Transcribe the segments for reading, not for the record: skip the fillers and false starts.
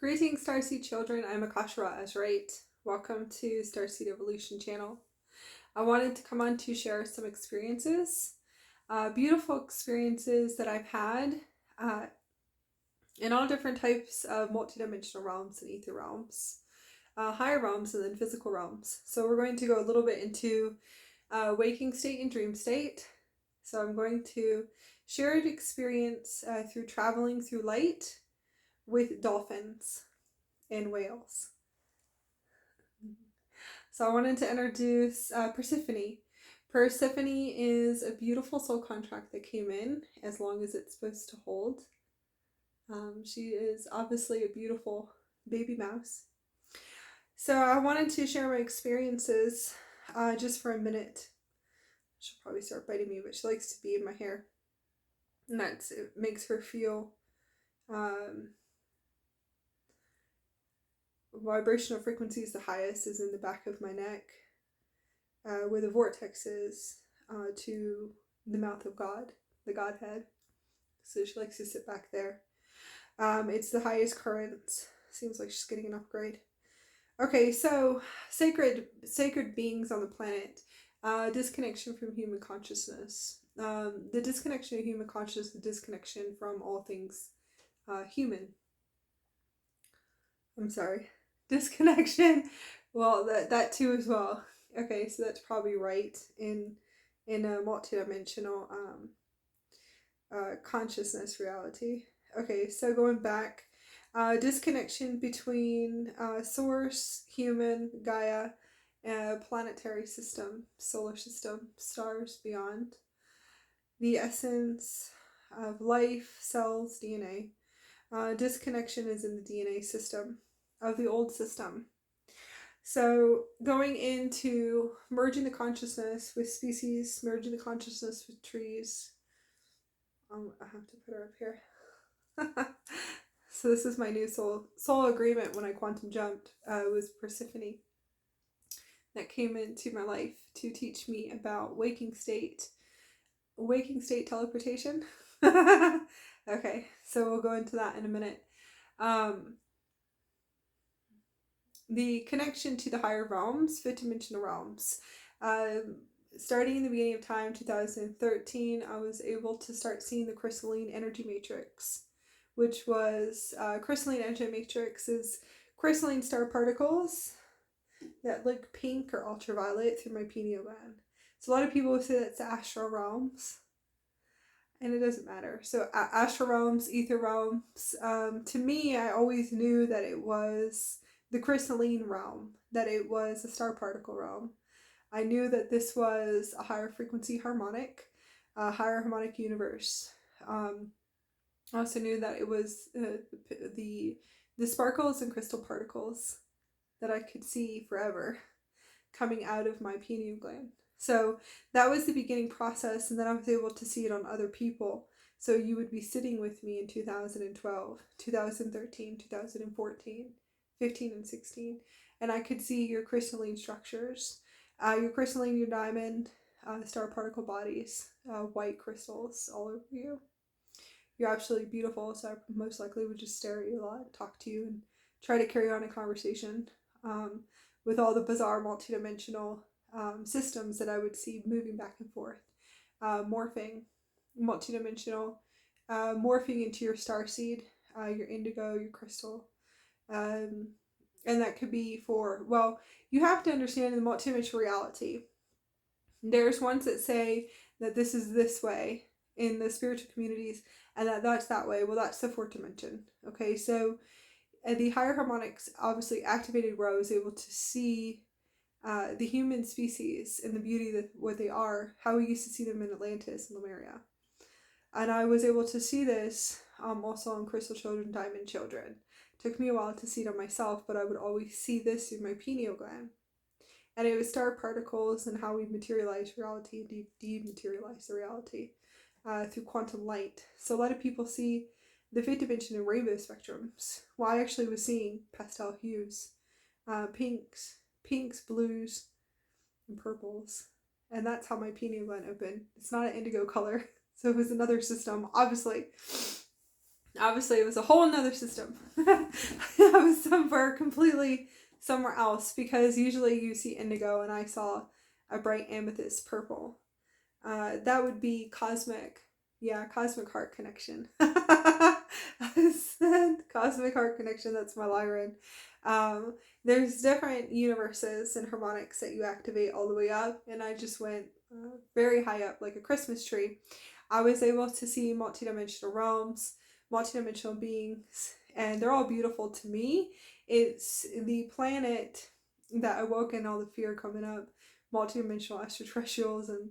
Greetings, Starseed children. I'm Akashara Azrite. Welcome to Starseed Evolution channel. I wanted to come on to share some experiences, beautiful experiences that I've had in all different types of multidimensional realms and ether realms, higher realms and then physical realms. So we're going to go a little bit into waking state and dream state. So I'm going to share an experience through traveling through light with dolphins and whales. So I wanted to introduce Persephone. Persephone is a beautiful soul contract that came in as long as it's supposed to hold. She is obviously a beautiful baby mouse. So I wanted to share my experiences just for a minute. She'll probably start biting me, but she likes to be in my hair. And it makes her feel vibrational frequencies. The highest is in the back of my neck, where the vortex is to the mouth of God, the Godhead. So she likes to sit back there. It's the highest current. Seems like she's getting an upgrade. Okay, so sacred beings on the planet. Disconnection from human consciousness. The disconnection of human consciousness, the disconnection from all things human. I'm sorry. Disconnection. Well, that too as well. Okay, so that's probably right in a multidimensional consciousness reality. Okay, so going back, disconnection between source, human, Gaia, planetary system, solar system, stars beyond, the essence of life, cells, DNA. Disconnection is in the DNA system of the old system. So going into merging the consciousness with species, merging the consciousness with trees. I have to put her up here. So this is my new soul agreement when I quantum jumped with Persephone. That came into my life to teach me about waking state teleportation. Okay, so we'll go into that in a minute. The connection to the higher realms, fifth dimensional realms. Starting in the beginning of time, 2013, I was able to start seeing the crystalline energy matrix, which was crystalline energy matrix is crystalline star particles that look pink or ultraviolet through my pineal gland. So a lot of people say that's the astral realms, and it doesn't matter. So astral realms, ether realms. To me, I always knew that it was the crystalline realm, that it was a star particle realm. I knew that this was a higher frequency harmonic, a higher harmonic universe. I also knew that it was the sparkles and crystal particles that I could see forever coming out of my pineal gland. So that was the beginning process, and then I was able to see it on other people. So you would be sitting with me in 2012, 2013, 2014, 15 and 16, and I could see your crystalline structures, your crystalline, your diamond, star particle bodies, white crystals all over you. You're absolutely beautiful, so I most likely would just stare at you a lot, talk to you, and try to carry on a conversation with all the bizarre multidimensional systems that I would see moving back and forth, morphing, multidimensional, morphing into your starseed, your indigo, your crystal. And that could be for, well, you have to understand in the multidimensional reality, there's ones that say that this is this way in the spiritual communities, and that's that way. Well, that's the fourth dimension. Okay, so the higher harmonics, obviously activated where I was able to see the human species and the beauty that what they are, how we used to see them in Atlantis and Lemuria. And I was able to see this also on crystal children, diamond children. Took me a while to see it on myself, but I would always see this through my pineal gland. And it was star particles and how we materialize reality and dematerialize the reality through quantum light. So a lot of people see the fifth dimension in rainbow spectrums. Well, I actually was seeing pastel hues, pinks, blues, and purples. And that's how my pineal gland opened. It's not an indigo color, so it was another system, obviously. Obviously, it was a whole nother system. I was somewhere else, because usually you see indigo and I saw a bright amethyst purple. That would be cosmic. Yeah, cosmic heart connection. Cosmic heart connection, that's my Lyran. Um, there's different universes and harmonics that you activate all the way up, and I just went very high up, like a Christmas tree. I was able to see multidimensional realms, multidimensional beings, and they're all beautiful to me. It's the planet that awoke in all the fear coming up, multidimensional extraterrestrials and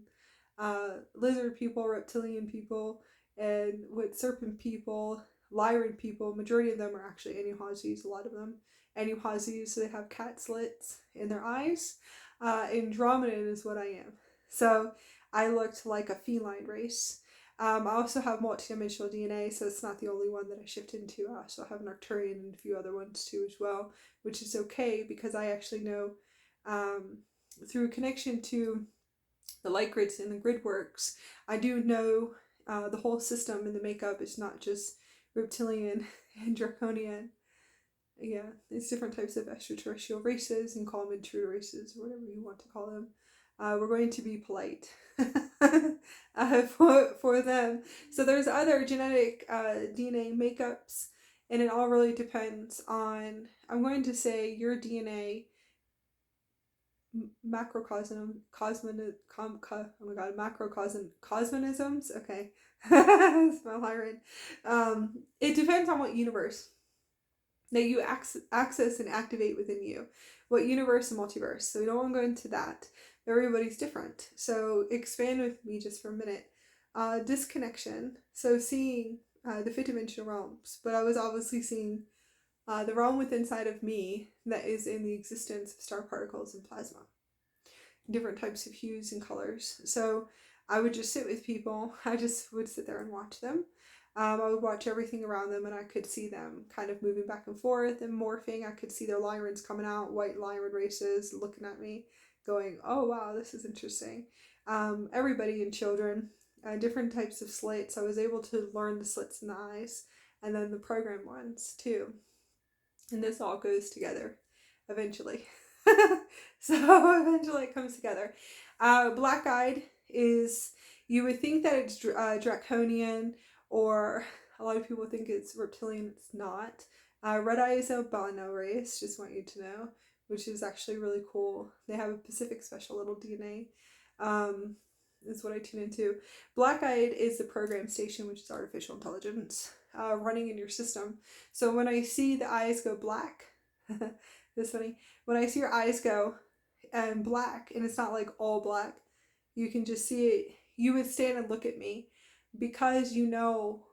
lizard people, reptilian people, and with serpent people, Lyran people. Majority of them are actually Anuhazis, a lot of them. Anuhazis, so they have cat slits in their eyes. Andromedan is what I am. So I looked like a feline race. I also have multidimensional DNA, so it's not the only one that I shifted into. I also have an Arcturian and a few other ones too as well, which is okay because I actually know through connection to the light grids and the grid works, I do know the whole system and the makeup is not just reptilian and draconian. Yeah, it's different types of extraterrestrial races, and call them intruder races, or whatever you want to call them. We're going to be polite for them. So there's other genetic DNA makeups, and it all really depends on, I'm going to say, your DNA macrocosm macrocosmisms. Okay. It's my Lyran. It depends on what universe that you access and activate within you, what universe and multiverse. So we don't want to go into that. Everybody's different, so expand with me just for a minute. Disconnection, so seeing the fifth dimensional realms, but I was obviously seeing the realm within inside of me that is in the existence of star particles and plasma, different types of hues and colors. So I would just sit with people. I just would sit there and watch them. I would watch everything around them, and I could see them kind of moving back and forth and morphing. I could see their Lyrans coming out, white Lyran races looking at me, going, oh wow, this is interesting. Everybody and children, different types of slits. I was able to learn the slits in the eyes, and then the program ones too. And this all goes together eventually. So eventually it comes together. Black-eyed is, you would think that it's draconian, or a lot of people think it's reptilian. It's not. Red Eye is a albino race, just want you to know, which is actually really cool. They have a Pacific special little DNA. Is what I tune into. Black-eyed is the program station, which is artificial intelligence running in your system. So when I see the eyes go black, that's funny. When I see your eyes go black, and it's not like all black, you can just see it. You would stand and look at me, because you know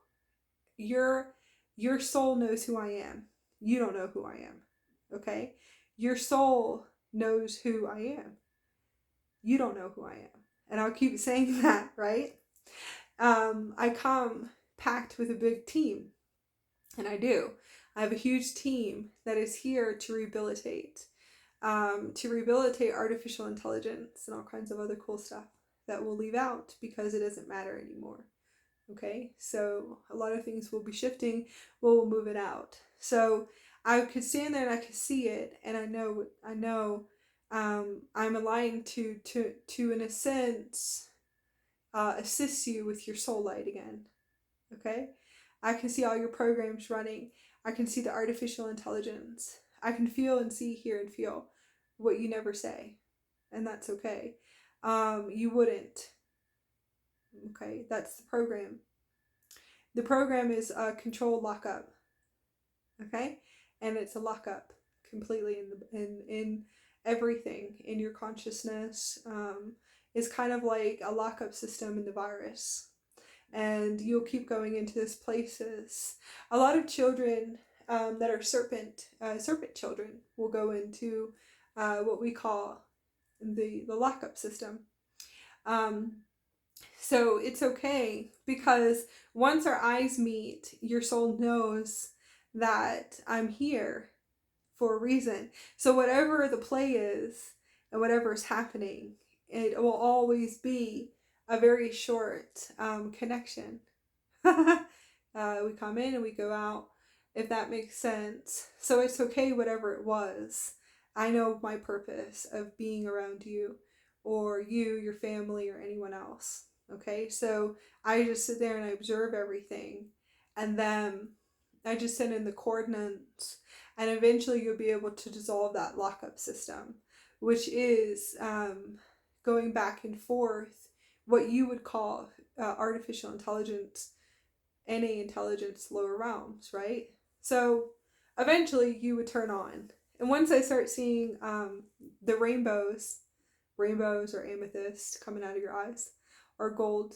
your soul knows who I am. You don't know who I am. Okay? Your soul knows who I am. You don't know who I am. And I'll keep saying that, right? I come packed with a big team. And I do. I have a huge team that is here to rehabilitate artificial intelligence and all kinds of other cool stuff that we'll leave out because it doesn't matter anymore. Okay, so a lot of things will be shifting. We'll move it out. So I could stand there and I could see it, and I know. I'm aligned to in a sense assist you with your soul light again. Okay, I can see all your programs running. I can see the artificial intelligence. I can feel and see, hear and feel what you never say, and that's okay. You wouldn't. Okay, that's the program. The program is a controlled lockup. Okay, and it's a lockup completely in everything in your consciousness. Is kind of like a lockup system in the virus, and you'll keep going into these places. A lot of children that are serpent children will go into what we call the lockup system. So it's okay, because once our eyes meet, your soul knows that I'm here for a reason. So whatever the play is and whatever is happening, it will always be a very short connection. We come in and we go out, if that makes sense. So it's okay, whatever it was. I know my purpose of being around you, or you, your family, or anyone else. Okay, so I just sit there and I observe everything, and then I just send in the coordinates, and eventually you'll be able to dissolve that lockup system, which is going back and forth, what you would call artificial intelligence, NA intelligence, lower realms, right? So eventually you would turn on. And once I start seeing the rainbows or amethyst coming out of your eyes, or gold,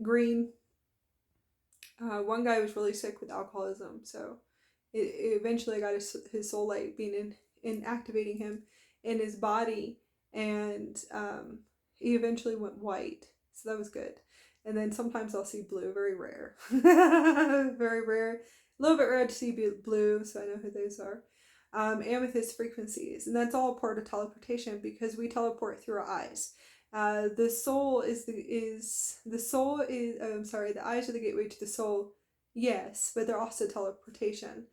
green. One guy was really sick with alcoholism, so it eventually got his soul light being in activating him in his body, and he eventually went white, so that was good. And then sometimes I'll see blue, very rare. Very rare. A little bit rare to see blue, so I know who those are. Amethyst frequencies, and that's all part of teleportation, because we teleport through our eyes. The soul is the eyes are the gateway to the soul, yes, but they're also teleportation,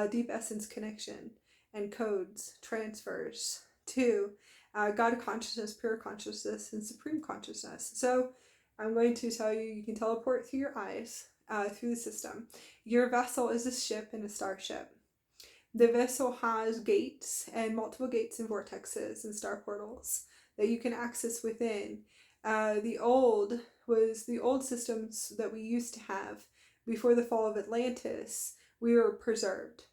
deep essence connection, and codes, transfers to God consciousness, pure consciousness, and supreme consciousness. So I'm going to tell you, you can teleport through your eyes, through the system. Your vessel is a ship and a starship. The vessel has gates, and multiple gates and vortexes and star portals that you can access within. The old systems that we used to have before the fall of Atlantis. We were preserved.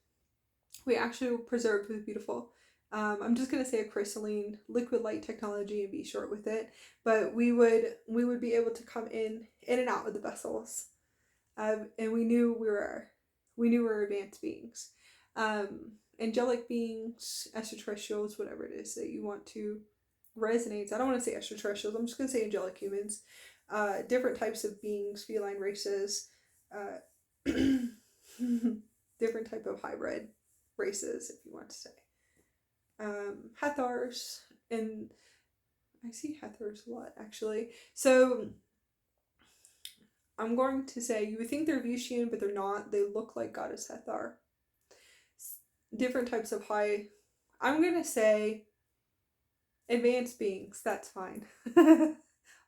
We actually were preserved with beautiful. I'm just gonna say a crystalline liquid light technology and be short with it. But we would be able to come in and out of the vessels, and we knew we were advanced beings. Angelic beings, extraterrestrials, whatever it is that you want to resonate. I don't want to say extraterrestrials, I'm just going to say angelic humans, different types of beings, feline races, different type of hybrid races, if you want to say. Hathors, and I see Hathors a lot, actually. So I'm going to say you would think they're Vishian, but they're not. They look like Goddess Hathor. Different types of I'm going to say advanced beings, that's fine.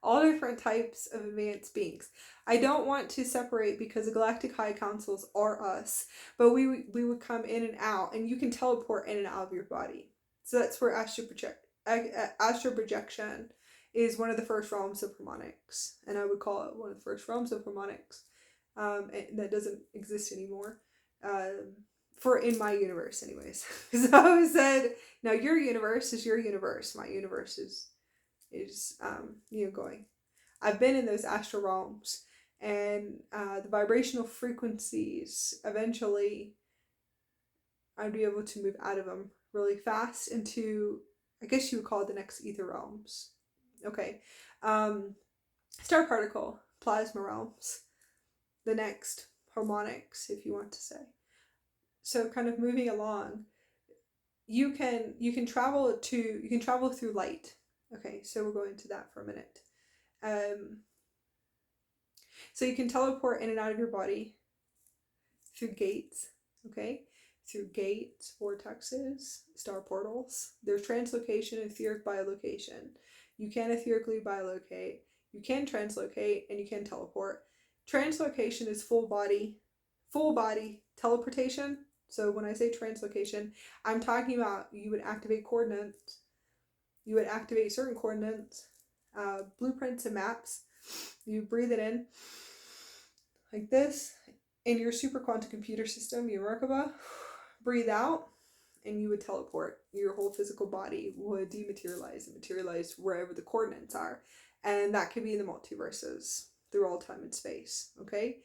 All different types of advanced beings. I don't want to separate, because the Galactic High Councils are us, but we would come in and out, and you can teleport in and out of your body. So that's where astral projection is one of the first realms of harmonics, and I would call it one of the first realms of harmonics. That doesn't exist anymore. For in my universe, anyways. So I said, now your universe is your universe. My universe is going. I've been in those astral realms, and the vibrational frequencies, eventually I'd be able to move out of them really fast into, I guess you would call it, the next ether realms. Okay. Star particle, plasma realms, the next harmonics, if you want to say. So kind of moving along, you can travel through light. Okay, so we'll go into that for a minute. So you can teleport in and out of your body through gates, okay? Through gates, vortexes, star portals. There's translocation and etheric biolocation. You can etherically biolocate, you can translocate, and you can teleport. Translocation is full body teleportation. So when I say translocation, I'm talking about you would activate coordinates. You would activate certain coordinates, blueprints and maps. You breathe it in like this in your super quantum computer system, your Merkaba. Breathe out, and you would teleport. Your whole physical body would dematerialize and materialize wherever the coordinates are. And that could be in the multiverses through all time and space, okay?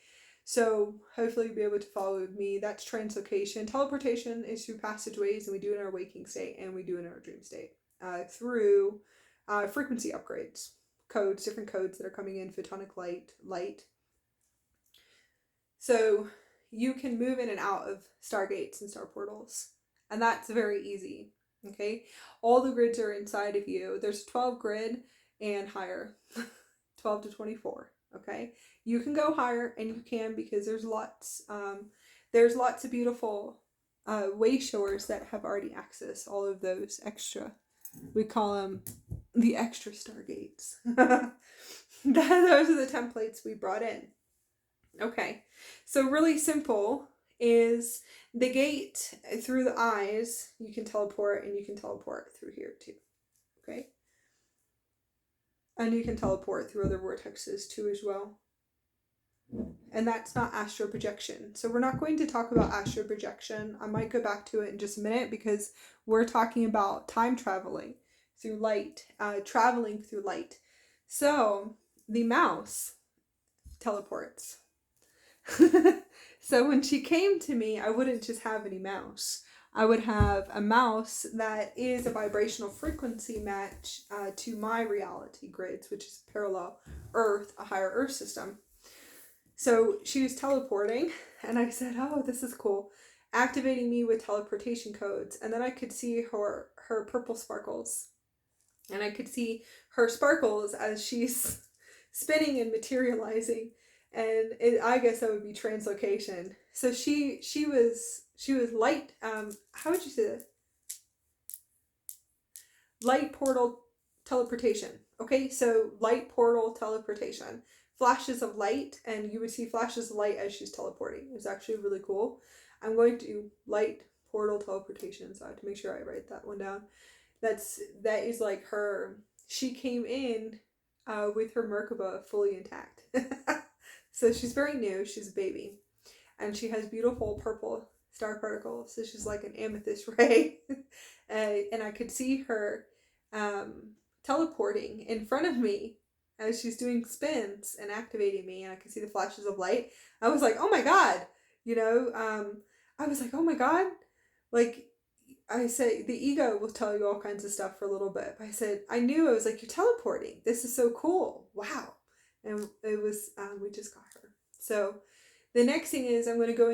So hopefully you'll be able to follow with me. That's translocation. Teleportation is through passageways, and we do it in our waking state, and we do it in our dream state. Through frequency upgrades, codes, different codes that are coming in, photonic light. So you can move in and out of stargates and star portals, and that's very easy, okay? All the grids are inside of you. There's 12 grid and higher, 12 to 24. Okay, you can go higher, and you can, because there's lots of beautiful way showers that have already accessed all of those extra. We call them the extra stargates. Those are the templates we brought in. Okay, so really simple is the gate through the eyes. You can teleport, and you can teleport through here too. Okay, and you can teleport through other vortexes too as well. And that's not astral projection. So we're not going to talk about astral projection. I might go back to it in just a minute, because we're talking about time traveling through light, traveling through light. So the mouse teleports. So when she came to me, I wouldn't just have any mouse. I would have a mouse that is a vibrational frequency match to my reality grids, which is parallel Earth, a higher Earth system. So she was teleporting, and I said, oh, this is cool, activating me with teleportation codes. And then I could see her purple sparkles, and I could see her sparkles as she's spinning and materializing. And I guess that would be translocation. So she was light. How would you say this? Light portal teleportation. Okay, so light portal teleportation. Flashes of light, and you would see flashes of light as she's teleporting. It's actually really cool. I'm going to do light portal teleportation, so I have to make sure I write that one down. That is like her. She came in with her Merkaba fully intact. So she's very new. She's a baby, and she has beautiful purple star particles. So she's like an amethyst ray, and I could see her teleporting in front of me as she's doing spins and activating me, and I could see the flashes of light. I was like, oh my god, I was like, oh my god, like. I say the ego will tell you all kinds of stuff for a little bit. But I said, I was like, you're teleporting. This is so cool. Wow. And it was, we just got her. So the next thing is I'm going to go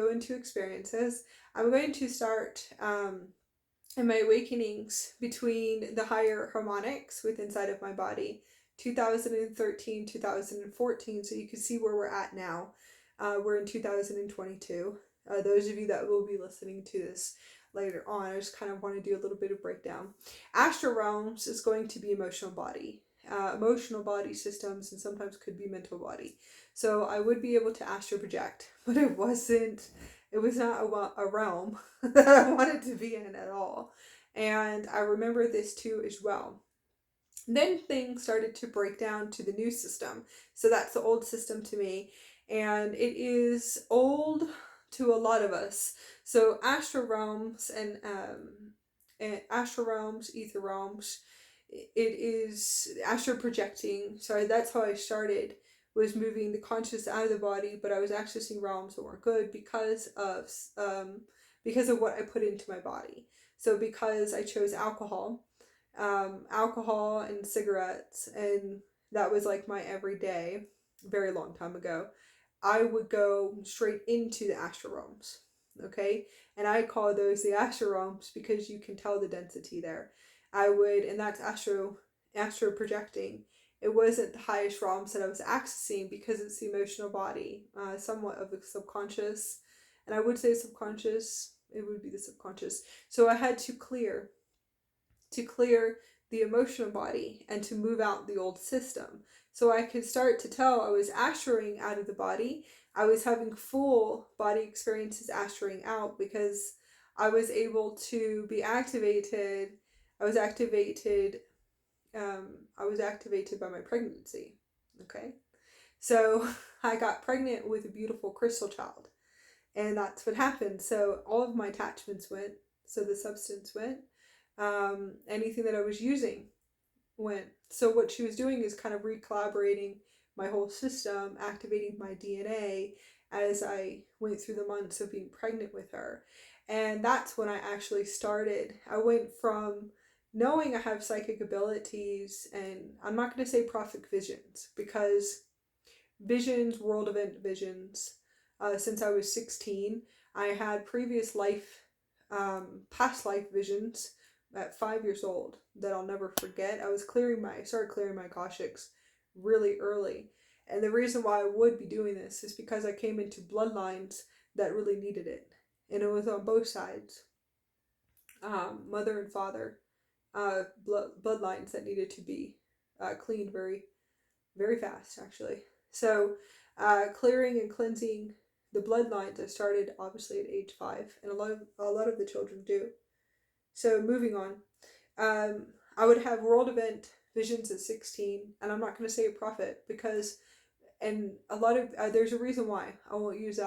into experiences. I'm going to start in my awakenings between the higher harmonics with inside of my body, 2013, 2014. So you can see where we're at now. We're in 2022. Those of you that will be listening to this later on, I just kind of want to do a little bit of breakdown. Astral realms is going to be emotional body systems, and sometimes could be mental body. So I would be able to astral project, but it was not a realm that I wanted to be in at all. And I remember this too as well. Then things started to break down to the new system. So that's the old system to me, and it is old to a lot of us. So astral realms and astral realms, ether realms, it is astral projecting. Sorry, that's how I started, was moving the conscious out of the body, but I was accessing realms that weren't good because of what I put into my body. So because I chose alcohol and cigarettes, and that was like my everyday, very long time ago, I would go straight into the astral realms. Okay, and I call those the astral realms because you can tell the density there. And that's astro projecting. It wasn't the highest realms that I was accessing because it's the emotional body, somewhat of the subconscious, and I would say subconscious. It would be the subconscious. So I had to clear the emotional body and to move out the old system. So I could start to tell I was astraling out of the body. I was having full body experiences astraling out because I was able to be activated. I was activated by my pregnancy. Okay. So I got pregnant with a beautiful crystal child. And that's what happened. So all of my attachments went. So the substance went. Anything that I was using went. So what she was doing is kind of recollaborating my whole system, activating my DNA as I went through the months of being pregnant with her. And that's when I actually started. I went from knowing I have psychic abilities, and I'm not going to say prophetic visions, because visions, world event visions, since I was 16, I had previous life, past life visions at 5 years old that I'll never forget. I started clearing my Akashics really early. And the reason why I would be doing this is because I came into bloodlines that really needed it. And it was on both sides, mother and father, bloodlines that needed to be cleaned very, very fast, actually. So clearing and cleansing the bloodlines, I started obviously at age 5, and a lot of the children do. So moving on, I would have world event visions at 16, and I'm not going to say a prophet because, and a lot of there's a reason why I won't use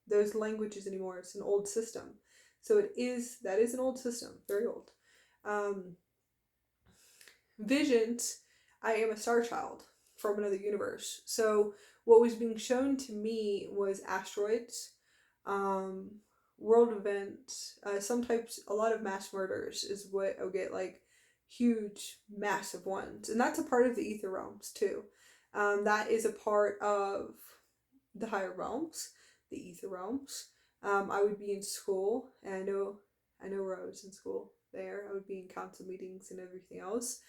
those languages anymore. It's an old system, so that is an old system, very old. Visions, I am a star child from another universe. So what was being shown to me was asteroids, world events, sometimes a lot of mass murders is what I'll get, like huge, massive ones. And that's a part of the ether realms too. That is a part of the higher realms, the ether realms. I would be in school, and I know where I was in school there. I would be in council meetings and everything else.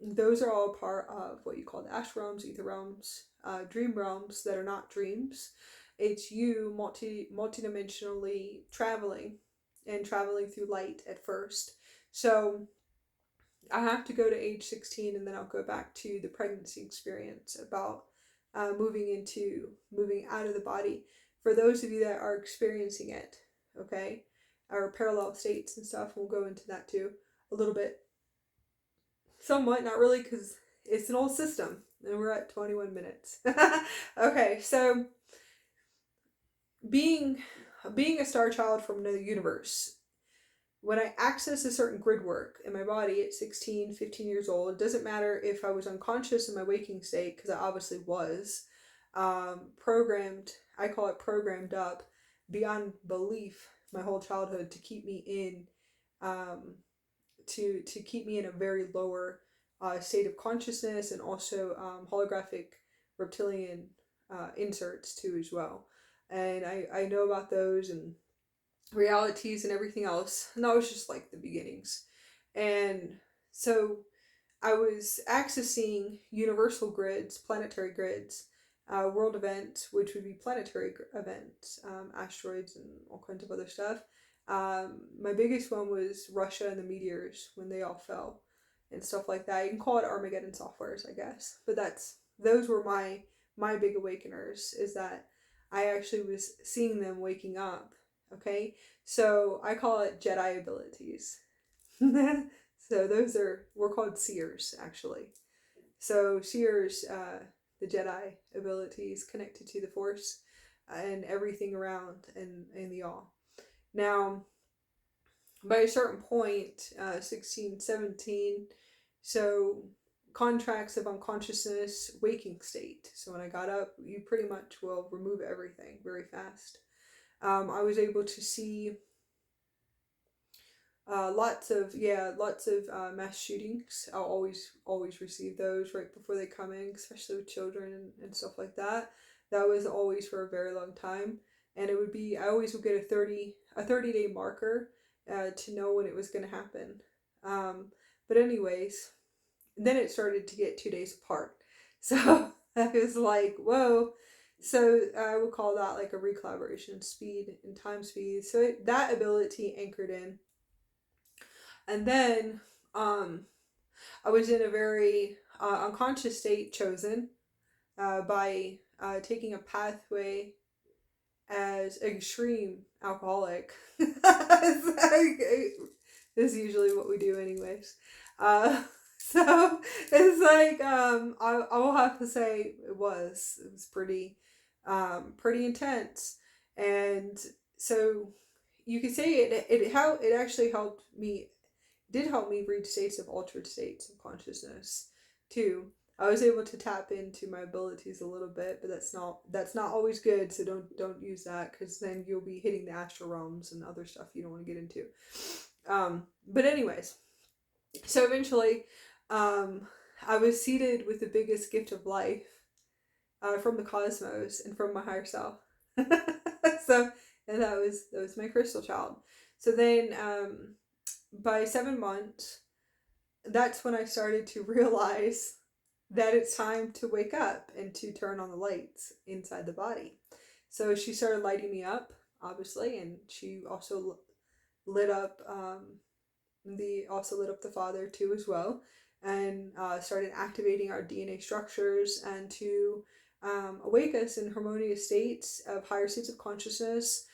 Those are all part of what you call the ash realms, ether realms, dream realms that are not dreams. It's you multidimensionally traveling through light at first. So I have to go to age 16, and then I'll go back to the pregnancy experience about moving out of the body. For those of you that are experiencing it, okay, or parallel states and stuff, we'll go into that too a little bit. Somewhat, not really, because it's an old system, and we're at 21 minutes. Okay, so being a star child from another universe, when I access a certain grid work in my body at 16, 15 years old, it doesn't matter if I was unconscious in my waking state, because I obviously was, programmed, I call it programmed up, beyond belief my whole childhood to keep me in, to keep me in a very lower state of consciousness, and also holographic reptilian inserts too as well. And I know about those and realities and everything else, and that was just like the beginnings. And so I was accessing universal grids, planetary grids, world events, which would be planetary events, asteroids and all kinds of other stuff. My biggest one was Russia and the meteors when they all fell and stuff like that. You can call it Armageddon softwares, I guess. But those were my big awakeners, is that I actually was seeing them waking up. Okay, so I call it Jedi abilities. So we're called seers, actually. So seers, the Jedi abilities connected to the Force and everything around and the all. Now, by a certain point, 16, 17, so contracts of unconsciousness, waking state. So when I got up, you pretty much will remove everything very fast. I was able to see lots of mass shootings. I'll always receive those right before they come in, especially with children and stuff like that. That was always for a very long time, and it would be, I always would get a 30-day marker to know when it was going to happen. But anyways, then it started to get 2 days apart. So I was like, whoa. So I would call that like a recollaboration, speed and time speed. So that ability anchored in. And then I was in a very unconscious state, chosen by taking a pathway as extreme alcoholic. This is usually what we do anyways. So it's like, I will have to say it was pretty intense. And so you could say it actually helped me, did help me reach states of altered states of consciousness too. I was able to tap into my abilities a little bit, but that's not always good. So don't use that, because then you'll be hitting the astral realms and other stuff you don't want to get into. But anyways, so eventually, I was seated with the biggest gift of life from the cosmos and from my higher self. So, and that was my crystal child. So then, by 7 months, that's when I started to realize that it's time to wake up and to turn on the lights inside the body. So she started lighting me up, obviously, and she also lit up the father too as well, and started activating our DNA structures and to awake us in harmonious states of higher states of consciousness,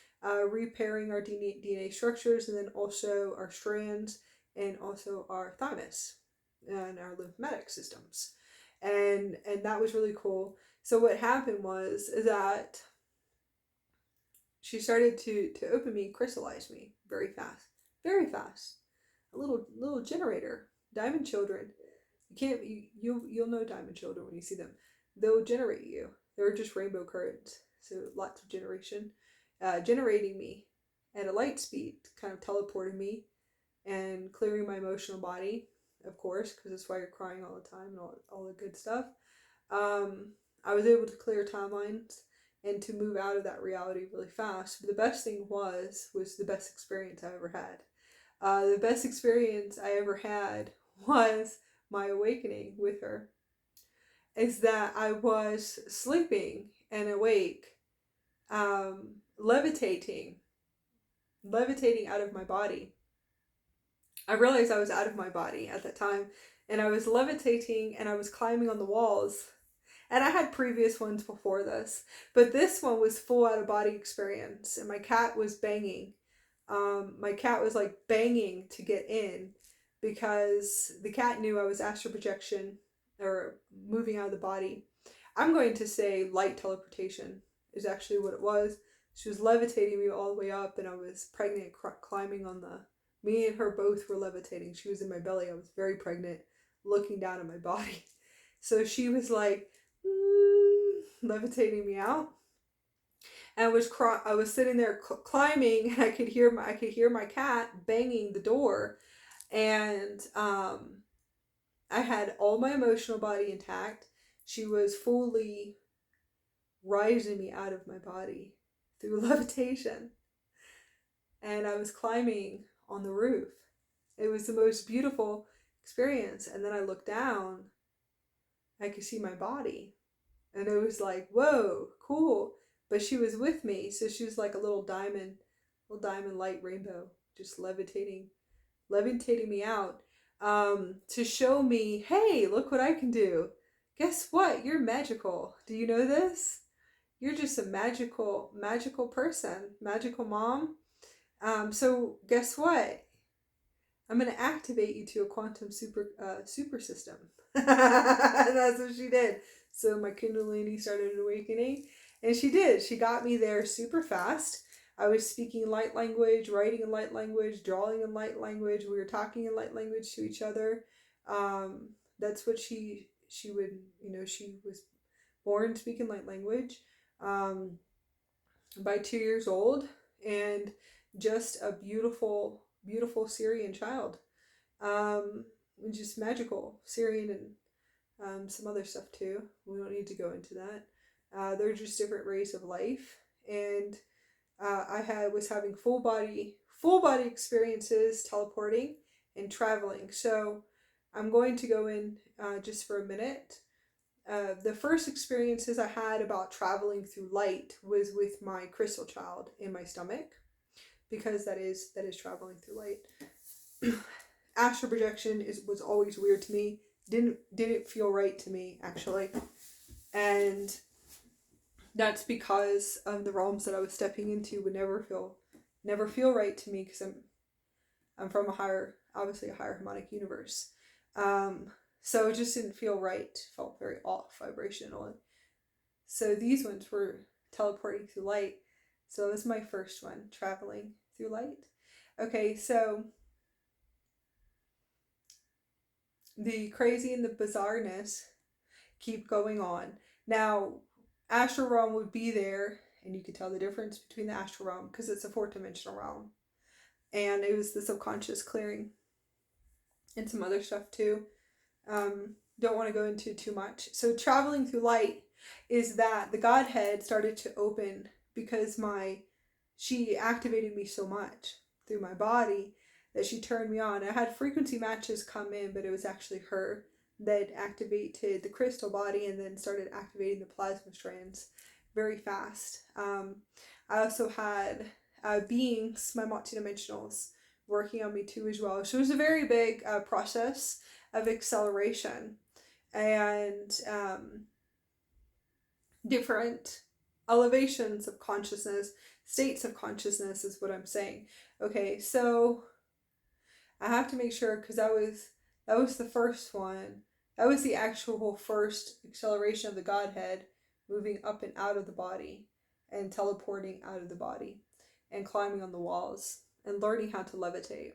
repairing our DNA structures, and then also our strands and also our thymus and our lymphatic systems, and that was really cool. So what happened was that she started to open me, crystallize me very fast, very fast. A little generator, diamond children. You'll know diamond children when you see them. They'll generate you. They're just rainbow currents. So lots of generating me at a light speed, kind of teleporting me and clearing my emotional body, of course, because that's why you're crying all the time and all the good stuff. I was able to clear timelines and to move out of that reality really fast. But the best thing was the best experience I ever had. The best experience I ever had was my awakening with her. Is that I was sleeping and awake, levitating out of my body. I realized I was out of my body at that time, and I was levitating and I was climbing on the walls. And I had previous ones before this, but this one was full out of body experience, and my cat was banging. My cat was like banging to get in because the cat knew I was astral projection or moving out of the body. I'm going to say light teleportation is actually what it was. She was levitating me all the way up, and I was pregnant, climbing on me and her both were levitating. She was in my belly. I was very pregnant, looking down at my body. So she was like levitating me out. And I was sitting there climbing, and I could hear my cat banging the door, and I had all my emotional body intact. She was fully rising me out of my body through levitation, and I was climbing on the roof. It was the most beautiful experience. And then I looked down, I could see my body, and it was like, whoa, cool. But she was with me, so she was like a little diamond light rainbow, just levitating me out, to show me, hey, look what I can do. Guess what? You're magical. Do you know this? You're just a magical person, magical mom. So guess what? I'm gonna activate you to a quantum super system. That's what she did. So my Kundalini started awakening, and she did. She got me there super fast. I was speaking light language, writing in light language, drawing in light language. We were talking in light language to each other. That's what she would, she was born speaking light language, by 2 years old, and just a beautiful, beautiful Syrian child. Just magical Syrian, and some other stuff too. We don't need to go into that. They're just different rays of life, and I was having full body experiences, teleporting and traveling. So I'm going to go in just for a minute. The first experiences I had about traveling through light was with my crystal child in my stomach, because that is traveling through light. Astral projection was always weird to me. Didn't feel right to me, actually, and that's because the realms that I was stepping into would never feel right to me, because I'm from obviously a higher harmonic universe. So it just didn't feel right. Felt very off vibrationally. So these ones were teleporting through light. So that was my first one, traveling through light. Okay, so the crazy and the bizarreness keep going on. Now, astral realm would be there, and you could tell the difference between the astral realm, because it's a 4th-dimensional realm. And it was the subconscious clearing and some other stuff too. Don't want to go into too much. So traveling through light is that the Godhead started to open, because she activated me so much through my body that she turned me on. I had frequency matches come in, but it was actually her that activated the crystal body and then started activating the plasma strands very fast. I also had beings, my multidimensionals, working on me too as well. So it was a very big process of acceleration and different elevations of consciousness, states of consciousness is what I'm saying. Okay, so I have to make sure, because that was the first one. That was the actual first acceleration of the Godhead moving up and out of the body and teleporting out of the body and climbing on the walls and learning how to levitate.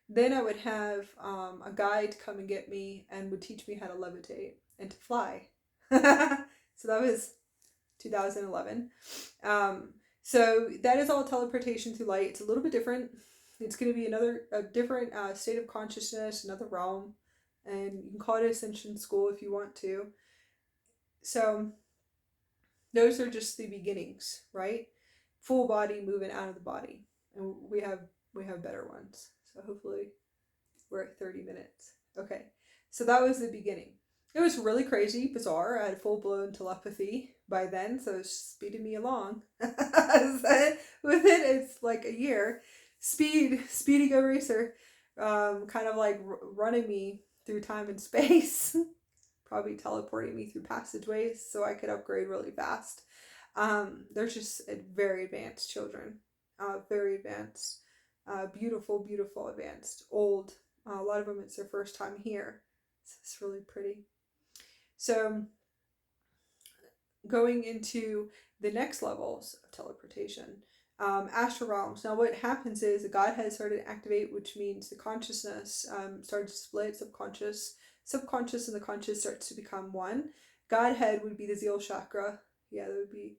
Then I would have a guide come and get me and would teach me how to levitate and to fly. So that was 2011. So that is all teleportation through light. It's a little bit different. It's going to be a different state of consciousness, another realm, and you can call it Ascension School if you want to. So those are just the beginnings, right? Full body moving out of the body, and we have better ones. So hopefully we're at 30 minutes. Okay, so that was the beginning. It was really crazy, bizarre. I had full-blown telepathy by then, so it's speeding me along. With it, it's like a year. Speedy Go Racer, kind of like running me through time and space. Probably teleporting me through passageways so I could upgrade really fast. They're just very advanced children. Very advanced. Beautiful, beautiful, advanced. Old. A lot of them, it's their first time here. So it's really pretty. So going into the next levels of teleportation, astral realms. Now what happens is the Godhead started to activate, which means the consciousness started to split. Subconscious and the conscious starts to become one. Godhead would be the Zeal chakra. Yeah, that would be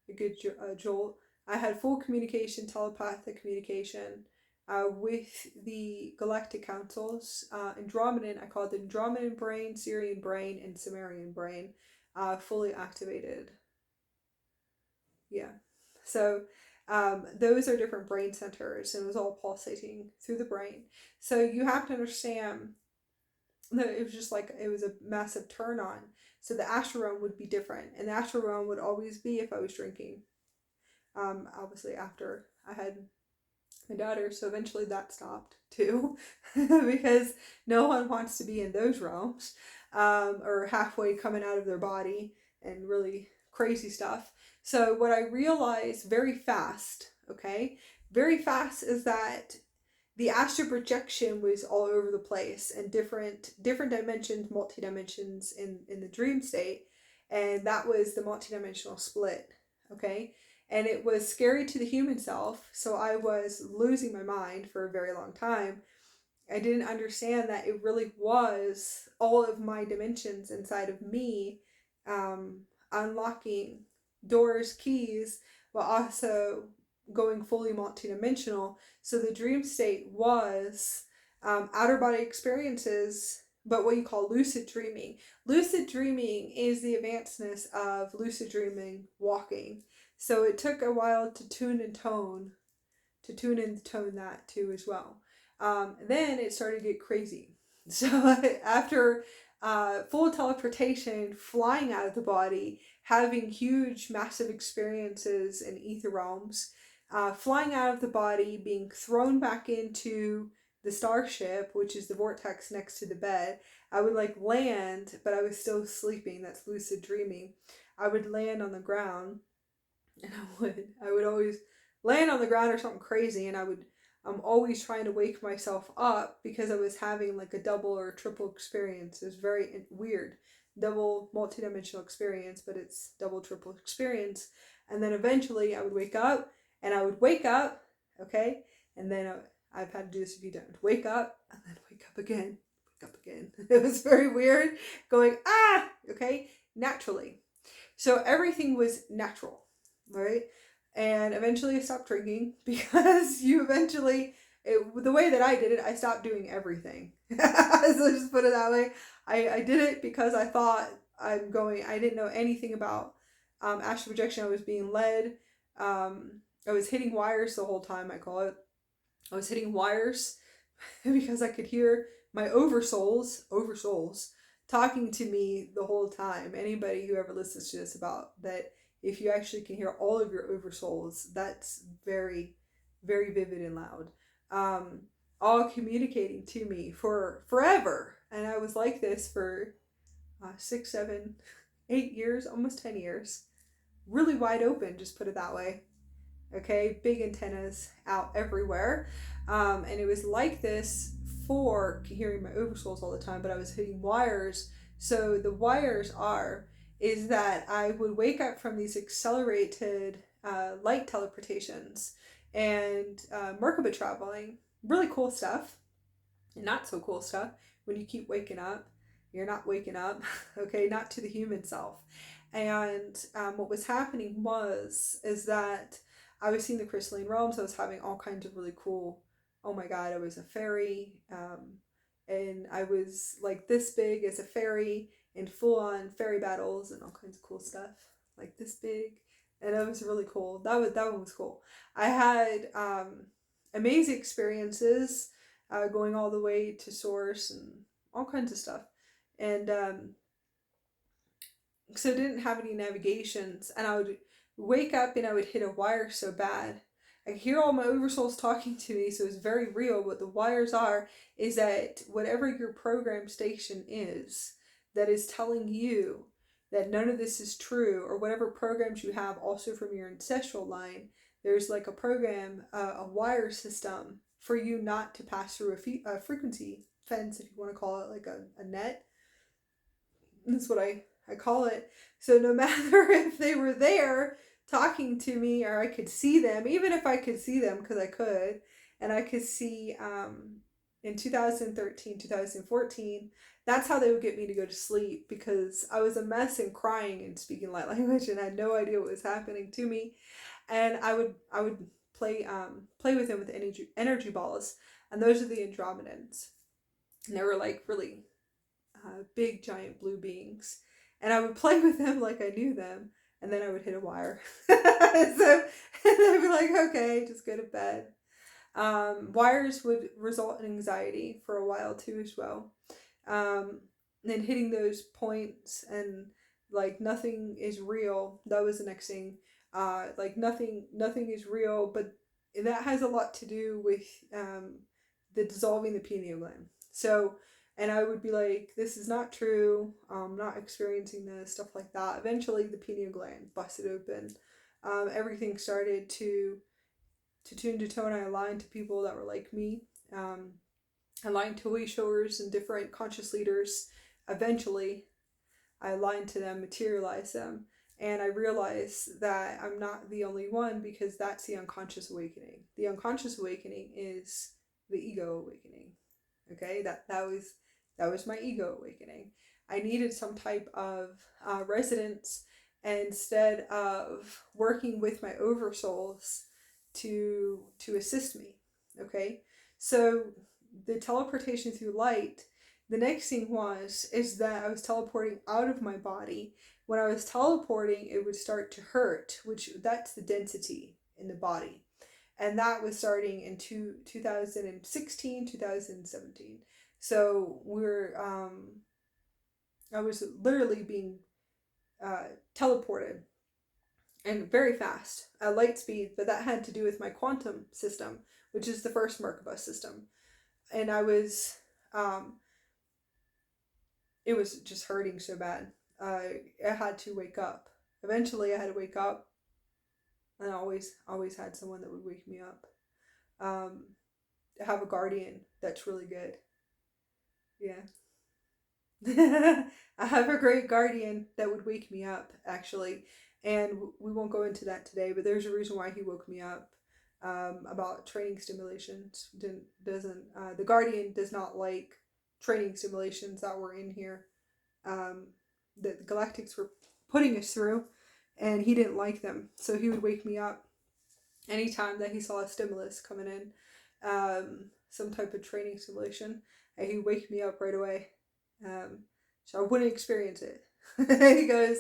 a good jolt. I had full communication, telepathic communication with the galactic councils. Andromedan, I call it the Andromedan brain, Syrian brain, and Sumerian brain, fully activated. Yeah. So those are different brain centers, and it was all pulsating through the brain. So you have to understand that it was just like, it was a massive turn on. So the astral realm would be different, and the astral realm would always be if I was drinking. Obviously after I had my daughter, so eventually that stopped too, because no one wants to be in those realms, or halfway coming out of their body and really crazy stuff. So what I realized very fast, is that the astral projection was all over the place, and different dimensions, multi-dimensions in the dream state, and that was the multi-dimensional split, okay? And it was scary to the human self, so I was losing my mind for a very long time. I didn't understand that it really was all of my dimensions inside of me, unlocking doors, keys, while also going fully multidimensional. So the dream state was outer body experiences, but what you call lucid dreaming. Lucid dreaming is the advancedness of lucid dreaming walking. So it took a while to tune and tone that too as well. Then it started to get crazy. So after full teleportation, flying out of the body, having huge, massive experiences in ether realms, flying out of the body, being thrown back into the starship, which is the vortex next to the bed. I would like land, but I was still sleeping. That's lucid dreaming. I would land on the ground, and I would always land on the ground or something crazy, and I'm always trying to wake myself up because I was having like a double or triple experience. It was very weird. Double multidimensional experience, but it's double, triple experience. And then eventually I would wake up, and I would wake up, okay? And then I've had to do this a few times. Wake up, and then wake up again. Wake up again. It was very weird going, okay? Naturally. So everything was natural, right? And eventually I stopped drinking because the way that I did it, I stopped doing everything. So just put it that way. I did it because I thought I didn't know anything about astral projection. I was being led. I was hitting wires the whole time, I call it. I was hitting wires because I could hear my oversouls talking to me the whole time. Anybody who ever listens to this about that, if you actually can hear all of your oversouls, that's very, very vivid and loud. Um, all communicating to me for forever. And I was like this for 6, 7, 8 years, almost 10 years. Really wide open, just put it that way. Okay, big antennas out everywhere. And it was like this for hearing my oversouls all the time, but I was hitting wires. So the wires is that I would wake up from these accelerated light teleportations and Merkaba traveling. Really cool stuff. Not so cool stuff when you keep waking up. You're not waking up, okay, not to the human self. And what was happening is that I was seeing the crystalline realms. I was having all kinds of really cool, oh my God, I was a fairy. And I was like this big as a fairy in full on fairy battles and all kinds of cool stuff. Like this big. And that was really cool. That one was cool. I had amazing experiences going all the way to source and all kinds of stuff. And so I didn't have any navigations, and I would wake up and I would hit a wire so bad. I could hear all my oversouls talking to me, so it's very real. What the wires is that whatever your program station is that is telling you that none of this is true, or whatever programs you have also from your ancestral line, there's like a program, a wire system for you not to pass through a frequency fence, if you want to call it, like a net. That's what I call it. So no matter if they were there talking to me or I could see them, even if I could see them, because I could, and I could see in 2013, 2014, that's how they would get me to go to sleep, because I was a mess and crying and speaking light language and I had no idea what was happening to me. And I would play with them with energy balls, and those are the Andromedans. And they were like really big giant blue beings, and I would play with them like I knew them, and then I would hit a wire. So and I'd be like, okay, just go to bed. Wires would result in anxiety for a while too as well. And then hitting those points and like nothing is real. That was the next thing. Like nothing is real, but that has a lot to do with the dissolving the pineal gland. So, and I would be like, this is not true. I'm not experiencing this, stuff like that. Eventually, the pineal gland busted open. Everything started to tune to tone. I aligned to people that were like me. Aligned to way showers and different conscious leaders. Eventually, I aligned to them, materialized them. And I realized that I'm not the only one, because that's the unconscious awakening. The unconscious awakening is the ego awakening. Okay, that was my ego awakening. I needed some type of resonance instead of working with my oversouls to assist me. Okay, so the teleportation through light. The next thing is that I was teleporting out of my body. When I was teleporting, it would start to hurt, which that's the density in the body. And that was starting in 2016, 2017. So I was literally being teleported, and very fast at light speed, but that had to do with my quantum system, which is the first Merkaba system. And I was, it was just hurting so bad. I had to wake up. Eventually I had to wake up, and I always had someone that would wake me up. I have a guardian that's really good. Yeah. I have a great guardian that would wake me up, actually. And we won't go into that today, but there's a reason why he woke me up. About training stimulations. The guardian does not like training stimulations that were in here, that the Galactics were putting us through, and he didn't like them. So he would wake me up anytime that he saw a stimulus coming in, some type of training stimulation, and he'd wake me up right away. So I wouldn't experience it. He goes,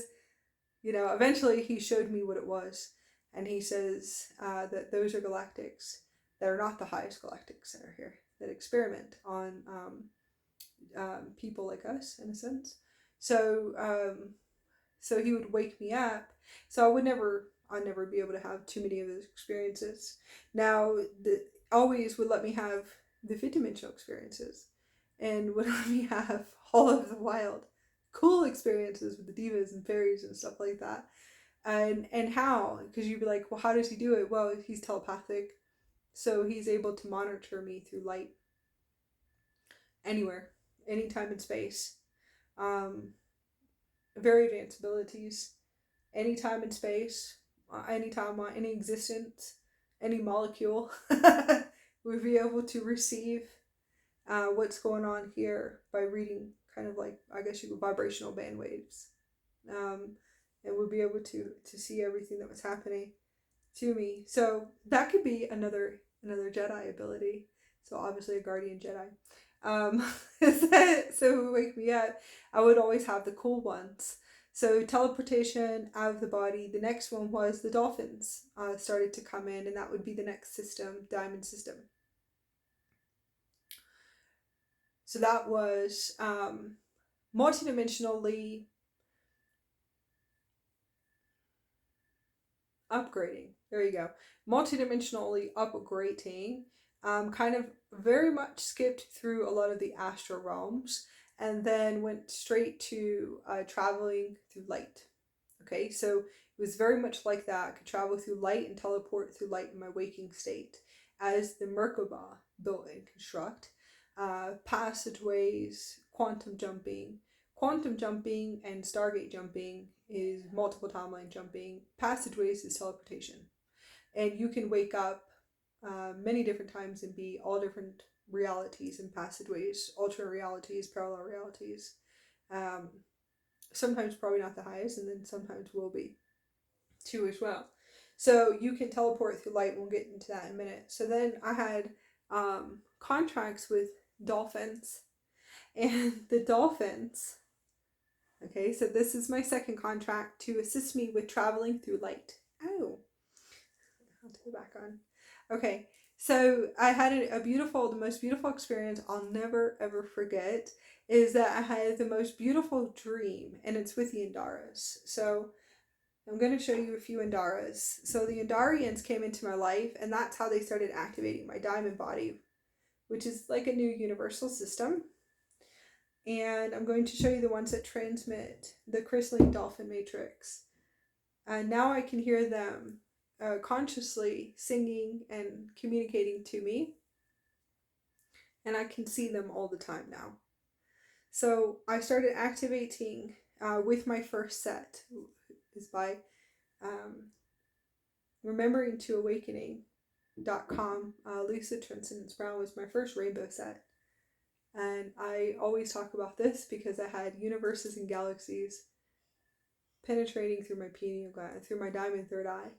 eventually he showed me what it was. And he says that those are galactics that are not the highest galactics that are here, that experiment on people like us, in a sense. So so he would wake me up. So I'd never be able to have too many of those experiences. Now, always would let me have the fifth dimensional experiences, and would let me have all of the wild, cool experiences with the divas and fairies and stuff like that. And how? Because you'd be like, well, how does he do it? Well, he's telepathic, so he's able to monitor me through light, anywhere, anytime in space. Um, Very advanced abilities, anytime in space, anytime on any existence, any molecule would be able to receive what's going on here by reading kind of like, I guess you could, vibrational band waves. And would be able to see everything that was happening to me. So that could be another Jedi ability. So obviously a guardian Jedi. So it would wake me up. I would always have the cool ones. So teleportation out of the body. The next one was the dolphins started to come in, and that would be the next system, diamond system. So that was multidimensionally upgrading. There you go. Multidimensionally upgrading. Kind of very much skipped through a lot of the astral realms and then went straight to traveling through light. Okay, so it was very much like that. I could travel through light and teleport through light in my waking state as the Merkaba built and construct. Passageways, quantum jumping. Quantum jumping and Stargate jumping is multiple timeline jumping. Passageways is teleportation. And you can wake up many different times and be all different realities and passageways, alternate realities, parallel realities. Sometimes probably not the highest, and then sometimes will be too as well. So you can teleport through light. We'll get into that in a minute. So then I had contracts with dolphins, and the dolphins. Okay, so this is my second contract to assist me with traveling through light. Oh, I'll turn it back on. Okay, so I had the most beautiful experience I'll never ever forget is that I had the most beautiful dream, and it's with the Andaras. So I'm going to show you a few Andaras. So the Andarians came into my life, and that's how they started activating my diamond body, which is like a new universal system. And I'm going to show you the ones that transmit the crystalline dolphin matrix. And now I can hear them consciously singing and communicating to me. And I can see them all the time now. So I started activating with my first set is by remembering to awakening.com. Lisa Transcendence Brown was my first rainbow set. And I always talk about this because I had universes and galaxies penetrating through my pineal gland, through my diamond third eye.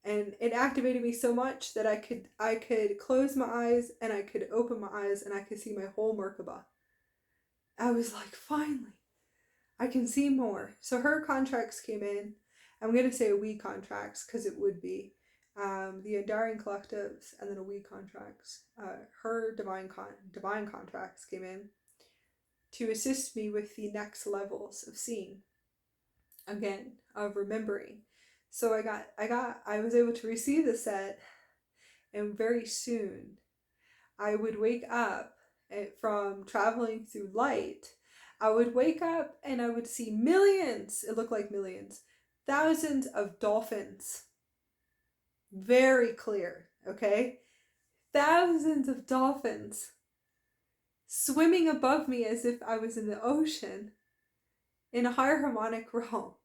And it activated me so much that I could close my eyes and I could open my eyes and I could see my whole Merkaba. I was like, finally, I can see more. So her contracts came in. I'm going to say OBE contracts because it would be. The Andarian collectives and then OBE contracts. Her divine contracts came in to assist me with the next levels of seeing. Again, of remembering. So I was able to receive the set, and very soon I would wake up from traveling through light. I would wake up and I would see millions, it looked like millions, thousands of dolphins. Very clear, okay? Thousands of dolphins swimming above me as if I was in the ocean in a higher harmonic realm.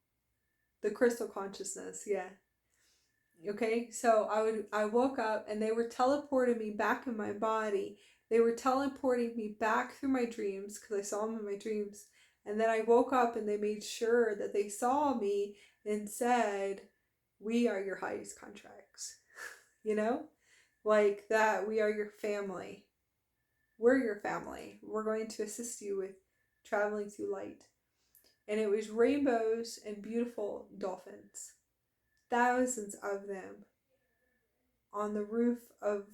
The crystal consciousness, yeah. Okay, so I woke up and they were teleporting me back in my body. They were teleporting me back through my dreams because I saw them in my dreams. And then I woke up and they made sure that they saw me and said, "We are your highest contracts." You know? Like that, we are your family. We're your family. We're going to assist you with traveling through light. And it was rainbows and beautiful dolphins. Thousands of them on the roof of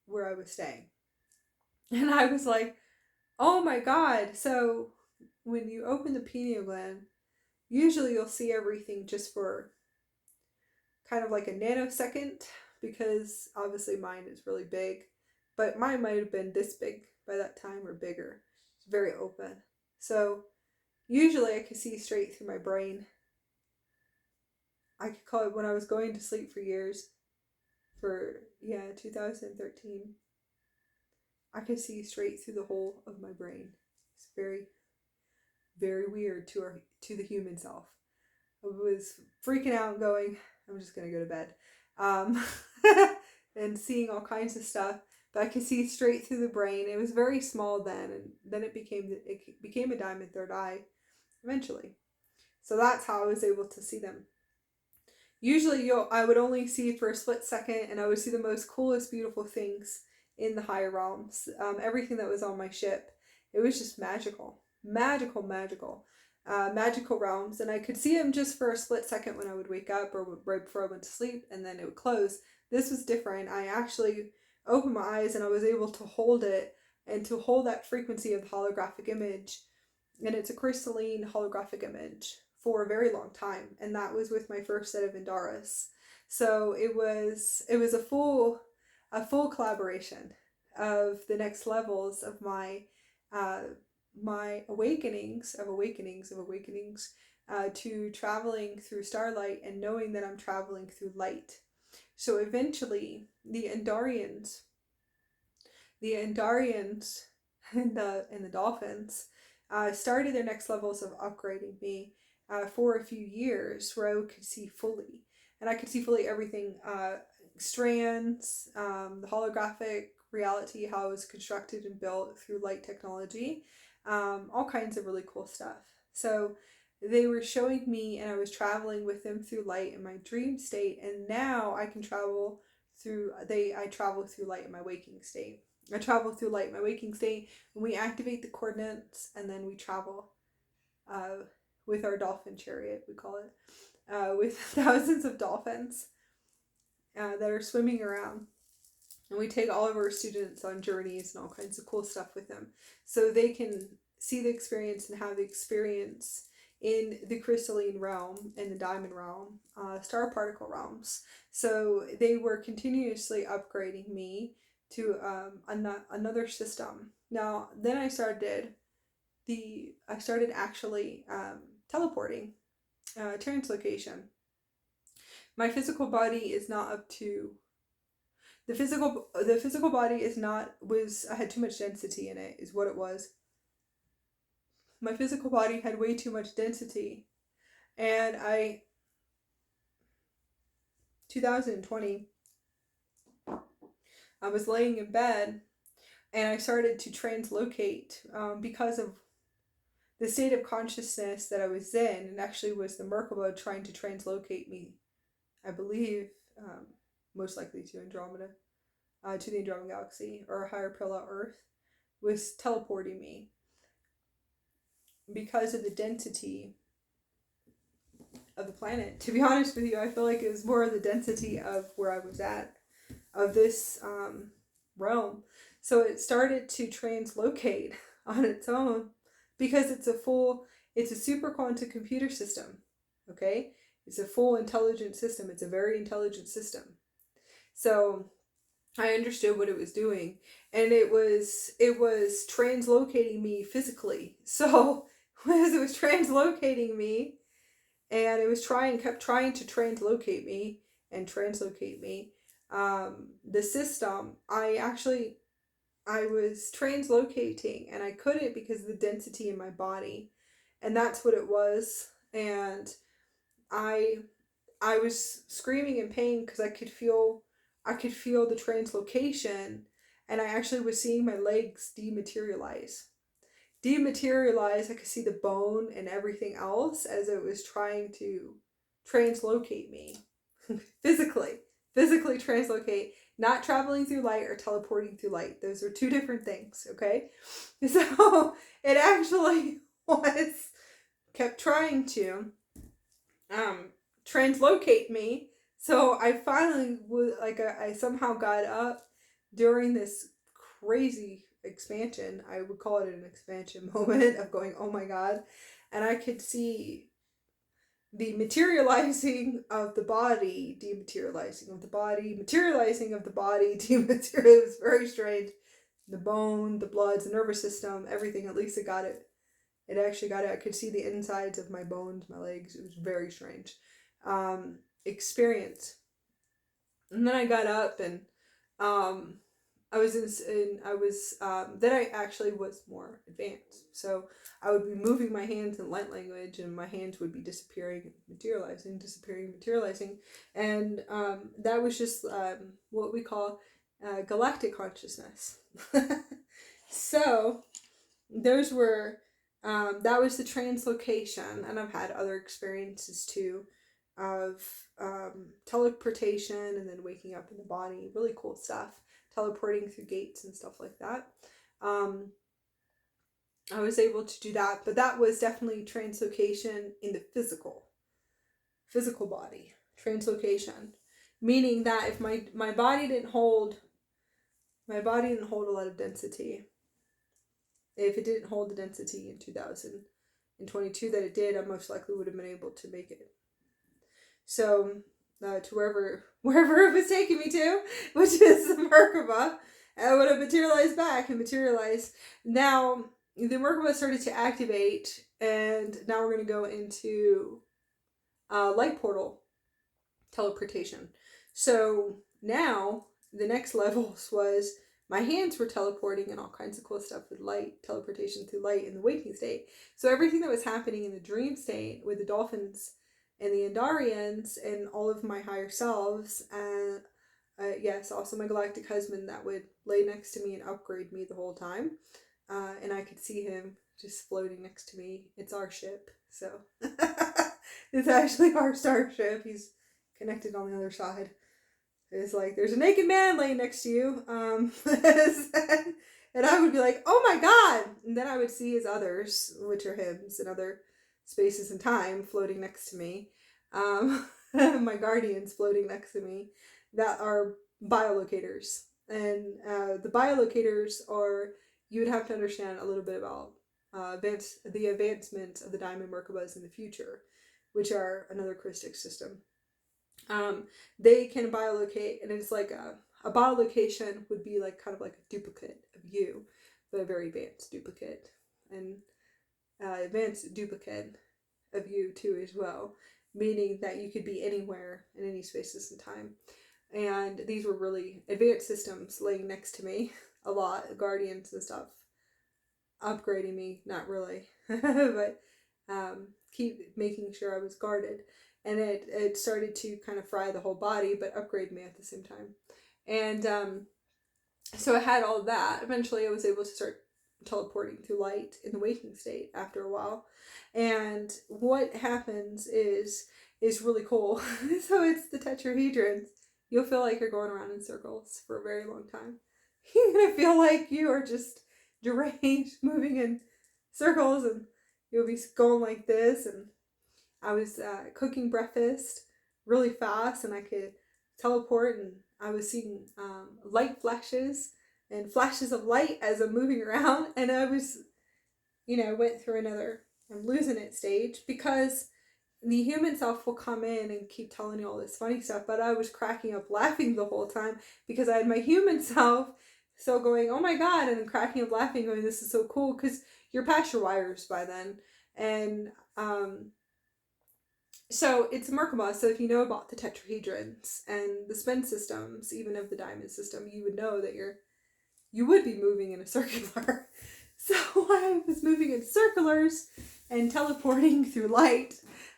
where I was staying. And I was like, Oh my god. So when you open the pineal gland, usually you'll see everything just for kind of like a nanosecond, because obviously mine is really big, but mine might have been this big by that time or bigger. It's very open. So usually I could see straight through my brain. I could call it when I was going to sleep for years, for 2013. I could see straight through the whole of my brain. It's very, very weird to the human self. I was freaking out and going, I'm just gonna go to bed, um, and seeing all kinds of stuff. But I could see straight through the brain. It was very small then, and then it became a diamond third eye eventually. So that's how I was able to see them. Usually, I would only see for a split second, and I would see the most coolest, beautiful things in the higher realms. Everything that was on my ship, it was just magical, magical, magical. Magical realms, and I could see them just for a split second when I would wake up or right before I went to sleep, and then it would close. This was different. I actually opened my eyes and I was able to hold it and to hold that frequency of the holographic image, and it's a crystalline holographic image for a very long time, and that was with my first set of Indaras. So it was a full collaboration of the next levels of my awakenings to traveling through starlight and knowing that I'm traveling through light. So eventually the Andarians and the Dolphins started their next levels of upgrading me for a few years, where I could see fully. And I could see fully everything, strands, the holographic reality, how it was constructed and built through light technology, all kinds of really cool stuff. So they were showing me, and I was traveling with them through light in my dream state, and now I can travel through, I travel through light in my waking state. I travel through light in my waking state when we activate the coordinates, and then we travel with our dolphin chariot, we call it, with thousands of dolphins that are swimming around. And we take all of our students on journeys and all kinds of cool stuff with them, so they can see the experience and have the experience in the crystalline realm, in the diamond realm, star particle realms. So they were continuously upgrading me to another system. Now, then I started actually teleporting, translocation. My physical body is not up to the physical body is not was I had too much density in it, is what it was. My physical body had way too much density, and 2020, I was laying in bed and I started to translocate, because of the state of consciousness that I was in. It actually was the Merkaba trying to translocate me, I believe, most likely to Andromeda, to the Andromeda Galaxy, or a higher parallel Earth, was teleporting me because of the density of the planet. To be honest with you, I feel like it was more of the density of where I was at, of this realm. So it started to translocate on its own, because it's a super quantum computer system. Okay, it's a full intelligent system. It's a very intelligent system. So I understood what it was doing, and it was translocating me physically. So as it was translocating me, and it was kept trying to translocate me and translocate me, the system, I was translocating, and I couldn't because of the density in my body, and that's what it was. And I was screaming in pain because I could feel the translocation, and I actually was seeing my legs dematerialize. I could see the bone and everything else as it was trying to translocate me. physically translocate, not traveling through light or teleporting through light. Those are two different things, okay? So it actually kept trying to translocate me. So I finally I somehow got up during this crazy expansion. I would call it an expansion moment of going, oh my God. And I could see the materializing of the body, dematerializing of the body, materializing of the body, dematerializing. It was very strange. The bone, the blood, the nervous system, everything. At least it got it. It actually got it. I could see the insides of my bones, my legs. It was very strange experience. And then I got up and I was then I actually was more advanced. So I would be moving my hands in light language, and my hands would be disappearing, materializing, disappearing, materializing, and that was just what we call galactic consciousness. So those were that was the translocation, and I've had other experiences too of teleportation and then waking up in the body. Really cool stuff. Teleporting through gates and stuff like that. I was able to do that, but that was definitely translocation in the physical body. Translocation, meaning that if my body didn't hold a lot of density. If it didn't hold the density in 2022 that it did, I most likely would have been able to make it. So to wherever it was taking me to, which is Merkaba, I would have materialized back and materialized. Now the Merkaba started to activate, and now we're going to go into light portal teleportation. So now the next levels was my hands were teleporting and all kinds of cool stuff with light, teleportation through light in the waking state. So everything that was happening in the dream state with the dolphins and the Andarians and all of my higher selves, and yes, also my galactic husband that would lay next to me and upgrade me the whole time. And I could see him just floating next to me. It's our ship, so it's actually our starship. He's connected on the other side. It's like, there's a naked man laying next to you. And I would be like, oh my God. And then I would see his others, which are hymns and other spaces and time, floating next to me. My guardians floating next to me that are biolocators. And the biolocators are, you would have to understand a little bit about the advancement of the diamond Merkabas in the future, which are another Christic system. They can biolocate, and it's like a biolocation would be like kind of like a duplicate of you, but a very advanced duplicate, and advanced duplicate of you too as well, meaning that you could be anywhere in any spaces and time. And these were really advanced systems laying next to me a lot, guardians and stuff, upgrading me, not really, but keep making sure I was guarded. And it started to kind of fry the whole body, but upgrade me at the same time. And so I had all that. Eventually I was able to start teleporting through light in the waking state after a while. And what happens is really cool. So it's the tetrahedrons. You'll feel like you're going around in circles for a very long time. You're going to feel like you are just deranged, moving in circles, and you'll be going like this. And I was cooking breakfast really fast, and I could teleport, and I was seeing light flashes and flashes of light as I'm moving around, and I was, went through another I'm losing it stage, because the human self will come in and keep telling you all this funny stuff, but I was cracking up laughing the whole time because I had my human self so going, oh my God, and cracking up laughing going, this is so cool, because you're past your wires by then. And so it's Merkaba. So if you know about the tetrahedrons and the spin systems, even of the diamond system, you would know that you would be moving in a circular. So I was moving in circulars and teleporting through light.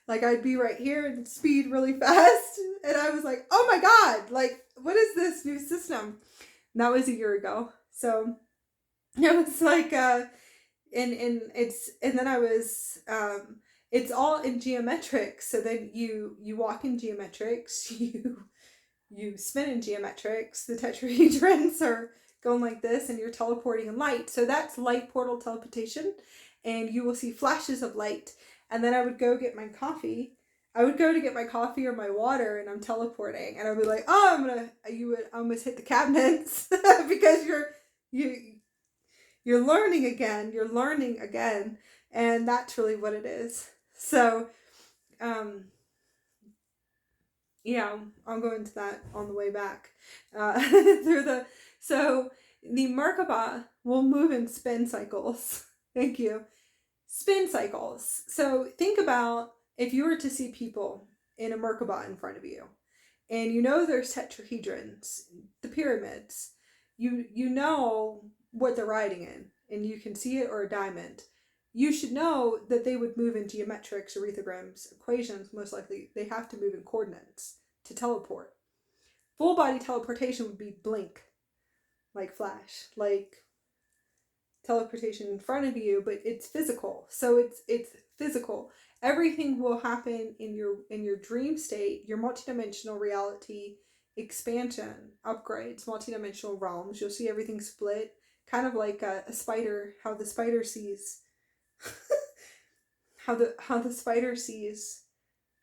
Like I'd be right here and speed really fast. And I was like, oh my God, like, what is this new system? And that was a year ago. So it was like, and then I was, it's all in geometrics. So then you walk in geometrics, you spin in geometrics. The tetrahedrons are going like this, and you're teleporting in light. So that's light portal teleportation, and you will see flashes of light. And then I would go get my coffee. I would go to get my coffee or my water, and I'm teleporting, and I'd be like, oh, you would almost hit the cabinets because you're learning again, and that's really what it is. So yeah, I'll go into that on the way back. So the Merkaba will move in spin cycles. Thank you. Spin cycles. So think about if you were to see people in a Merkaba in front of you, and you know there's tetrahedrons, the pyramids. You know what they're riding in, and you can see it, or a diamond. You should know that they would move in geometrics, orthograms, equations. Most likely they have to move in coordinates to teleport. Full body teleportation would be blink, like flash, like teleportation in front of you, but it's physical. So it's physical. Everything will happen in your dream state, your multidimensional reality expansion, upgrades, multidimensional realms. You'll see everything split, kind of like a spider, how the spider sees how the spider sees,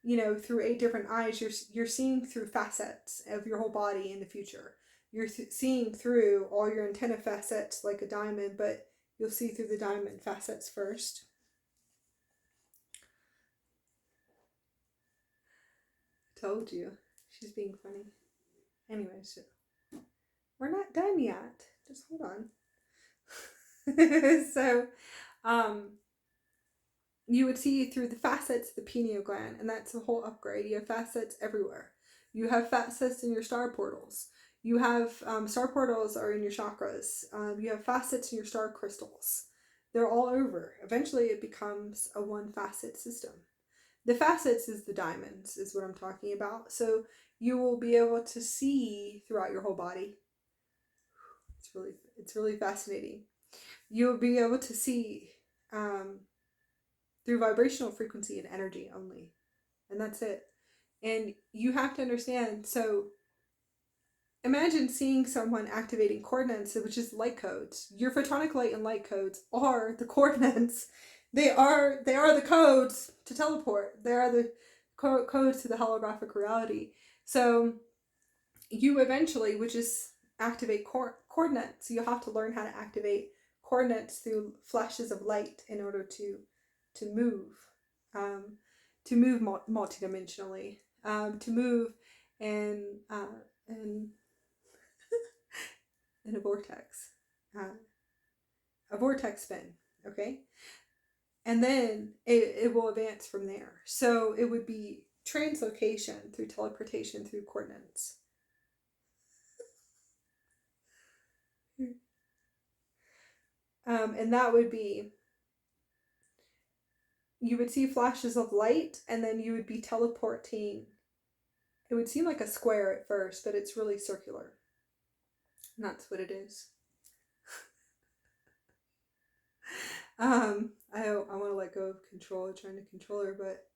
through 8 different eyes. You're seeing through facets of your whole body in the future. You're seeing through all your antenna facets like a diamond, but you'll see through the diamond facets first. Told you. She's being funny. Anyways, we're not done yet. Just hold on. So, you would see through the facets of the pineal gland, and that's the whole upgrade. You have facets everywhere. You have facets in your star portals. You have star portals are in your chakras. You have facets in your star crystals. They're all over. Eventually it becomes a one facet system. The facets is the diamonds, is what I'm talking about. So you will be able to see throughout your whole body. It's really fascinating. You'll be able to see through vibrational frequency and energy only. And that's it. And you have to understand, so imagine seeing someone activating coordinates, which is light codes. Your photonic light and light codes are the coordinates. They are the codes to teleport. They are the codes to the holographic reality. So you eventually, which is activate coordinates. You have to learn how to activate coordinates through flashes of light in order to move multidimensionally, to move in a vortex spin, okay? And then it will advance from there. So it would be translocation through teleportation through coordinates. And that would be, you would see flashes of light, and then you would be teleporting. It would seem like a square at first, but it's really circular. And that's what it is. I want to let go of control, trying to control her, but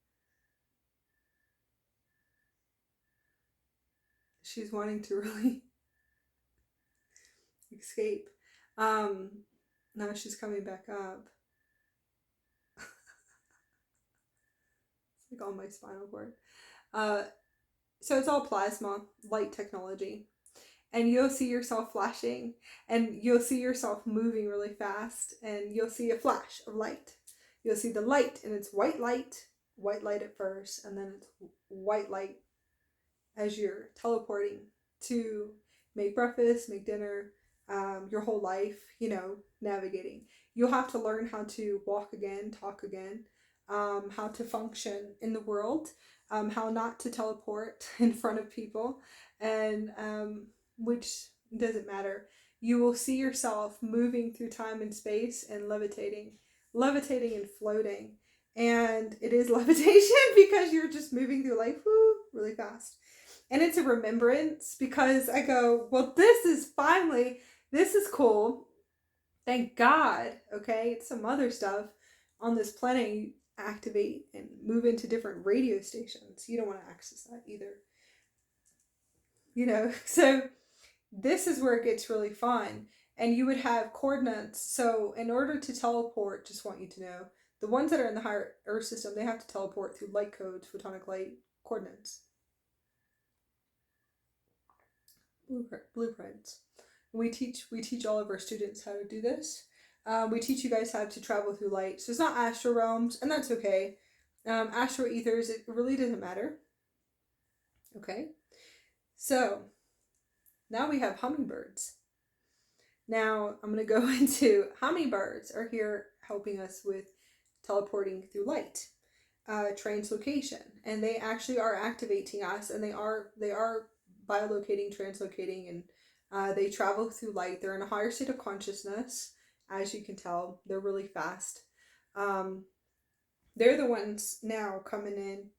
she's wanting to really escape. Now she's coming back up. It's like on my spinal cord. So it's all plasma, light technology. And you'll see yourself flashing, and you'll see yourself moving really fast, and you'll see a flash of light. You'll see the light, and it's white light at first, and then it's white light as you're teleporting to make breakfast, make dinner, your whole life, navigating. You'll have to learn how to walk again, talk again, how to function in the world, how not to teleport in front of people, and which doesn't matter. You will see yourself moving through time and space and levitating and floating. And it is levitation because you're just moving through life really fast. And it's a remembrance, because I go, well, this is cool. Thank God. Okay. It's some other stuff on this planet. You activate and move into different radio stations. You don't want to access that either. So this is where it gets really fun. And you would have coordinates. So in order to teleport, just want you to know, the ones that are in the higher Earth system, they have to teleport through light codes, photonic light coordinates. Blueprints. We teach all of our students how to do this. We teach you guys how to travel through light. So it's not astral realms, and that's okay. Astral ethers, it really doesn't matter. Okay. So now we have hummingbirds. Now I'm going to go into hummingbirds are here helping us with teleporting through light, translocation, and they actually are activating us, and they are biolocating, translocating, and they travel through light. They're in a higher state of consciousness, as you can tell. They're really fast. They're the ones now coming in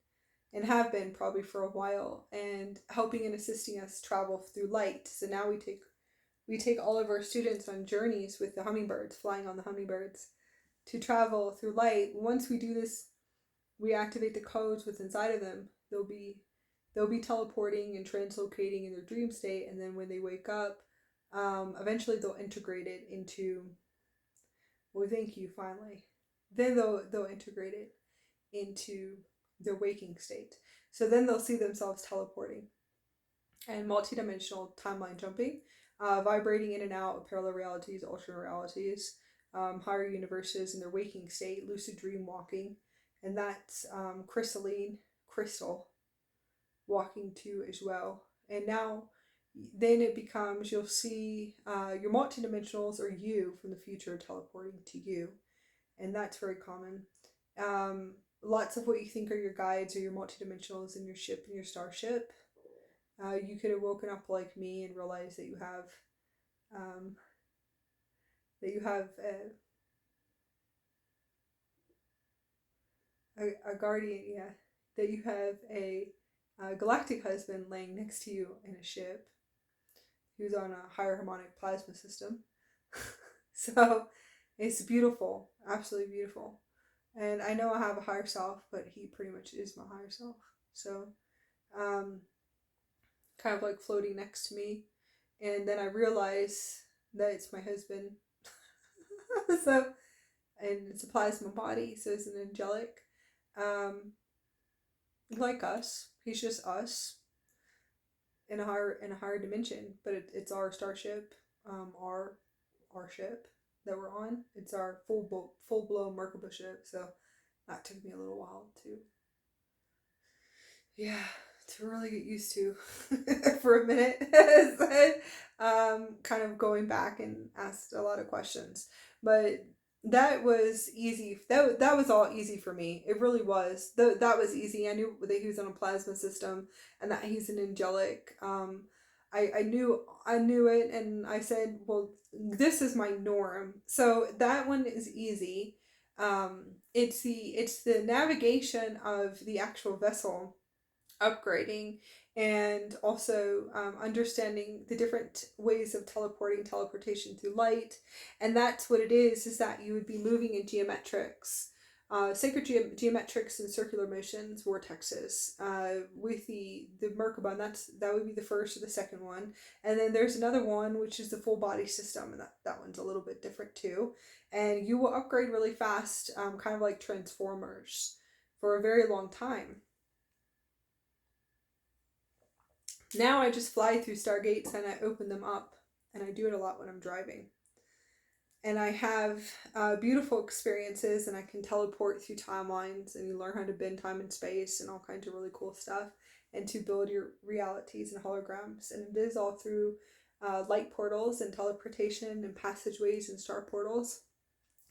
and have been probably for a while and helping and assisting us travel through light. So now we take all of our students on journeys with the hummingbirds, flying on the hummingbirds to travel through light. Once we do this, we activate the codes within inside of them. They'll be teleporting and translocating in their dream state, and then when they wake up, eventually they'll integrate it into. Well, thank you. Finally, then they'll integrate it into their waking state. So then they'll see themselves teleporting and multidimensional timeline jumping, vibrating in and out of parallel realities, alternate realities, higher universes in their waking state, lucid dream walking, and that's crystal walking too as well. And now then it becomes, you'll see your multidimensionals or you from the future teleporting to you, and that's very common. Lots of what you think are your guides or your multidimensionals in your ship, in your starship. You could have woken up like me and realized that you have a guardian, yeah, that you have a galactic husband laying next to you in a ship who's on a higher harmonic plasma system. So it's beautiful, absolutely beautiful. And I know I have a higher self, but he pretty much is my higher self. So kind of like floating next to me, and then I realize that it's my husband. So, and it's a plasma body, so it's an angelic, like us. He's just us in a higher dimension, but it's our starship, our ship that we're on. It's our full blown Merkaba ship. So that took me a little while to really get used to for a minute. Kind of going back and asked a lot of questions, but that was easy. That was all easy for me. It really was. That was easy. I knew that he was on a plasma system and that he's an angelic. I knew it, and I said, well, this is my norm. So that one is easy. It's the navigation of the actual vessel upgrading, and also understanding the different ways of teleportation through light. And that's what it is that you would be moving in geometrics, sacred geometrics and circular motions, vortexes, with the Merkaba, and that would be the first or the second one. And then there's another one which is the full body system, and that one's a little bit different too. And you will upgrade really fast, kind of like Transformers, for a very long time. Now I just fly through stargates and I open them up, and I do it a lot when I'm driving. And I have beautiful experiences, and I can teleport through timelines, and you learn how to bend time and space and all kinds of really cool stuff, and to build your realities and holograms. And it is all through light portals and teleportation and passageways and star portals.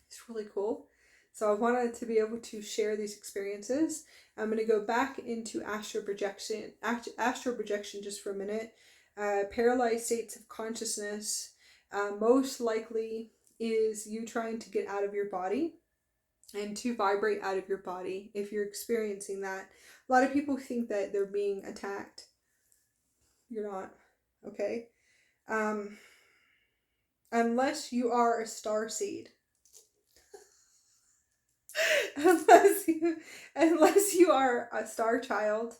It's really cool. So I wanted to be able to share these experiences. I'm going to go back into astral projection just for a minute. Paralyzed states of consciousness, most likely is you trying to get out of your body and to vibrate out of your body if you're experiencing that. A lot of people think that they're being attacked. You're not, okay? Unless you are a starseed. unless you are a star child.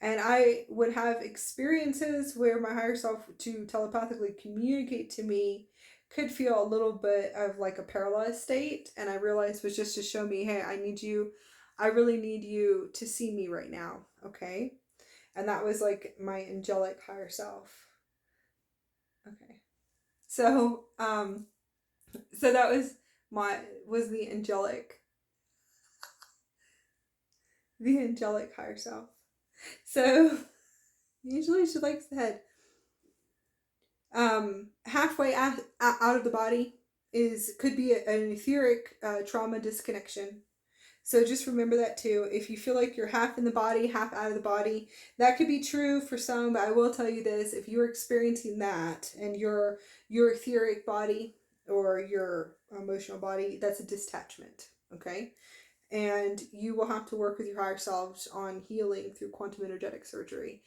And I would have experiences where my higher self to telepathically communicate to me could feel a little bit of like a paralyzed state, and I realized was just to show me, hey, I really need you to see me right now, okay? And that was like my angelic higher self. Okay. So So that was the angelic higher self. So usually she likes the head. Halfway out of the body could be an etheric trauma disconnection. So just remember that too. If you feel like you're half in the body, half out of the body, that could be true for some, but I will tell you this, if you're experiencing that and your etheric body or your emotional body, that's a detachment, okay? And you will have to work with your higher selves on healing through quantum energetic surgery.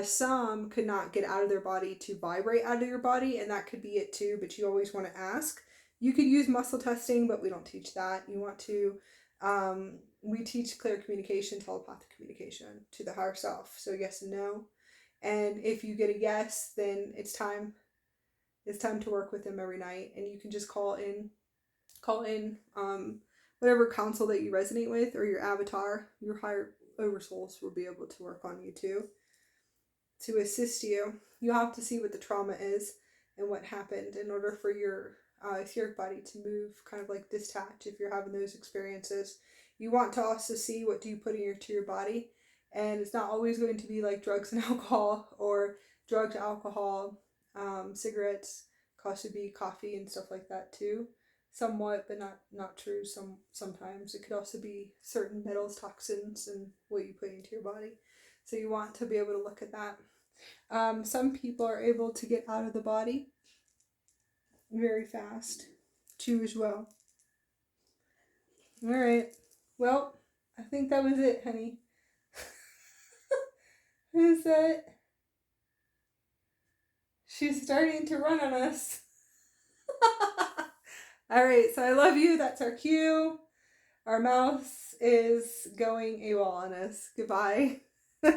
Some could not get out of their body to vibrate out of your body, and that could be it too, but you always want to ask. You could use muscle testing, but we don't teach that. You want to, we teach clear communication, telepathic communication to the higher self. So yes and no. And if you get a yes, then it's time. It's time to work with them every night, and you can just call in, whatever council that you resonate with, or your avatar, your higher oversouls will be able to work on you too, to assist you. You have to see what the trauma is and what happened in order for your etheric body to move, kind of like detach if you're having those experiences. You want to also see what do you put into your body, and it's not always going to be like drugs and alcohol, or drugs, alcohol, cigarettes, could coffee and stuff like that too. Somewhat, but not true. Sometimes it could also be certain metals, toxins, and what you put into your body. So you want to be able to look at that. Some people are able to get out of the body very fast too as well. All right. Well, I think that was it, honey. Who's that? She's starting to run on us. All right, so I love you. That's our cue. Our mouse is going AWOL on us. Goodbye.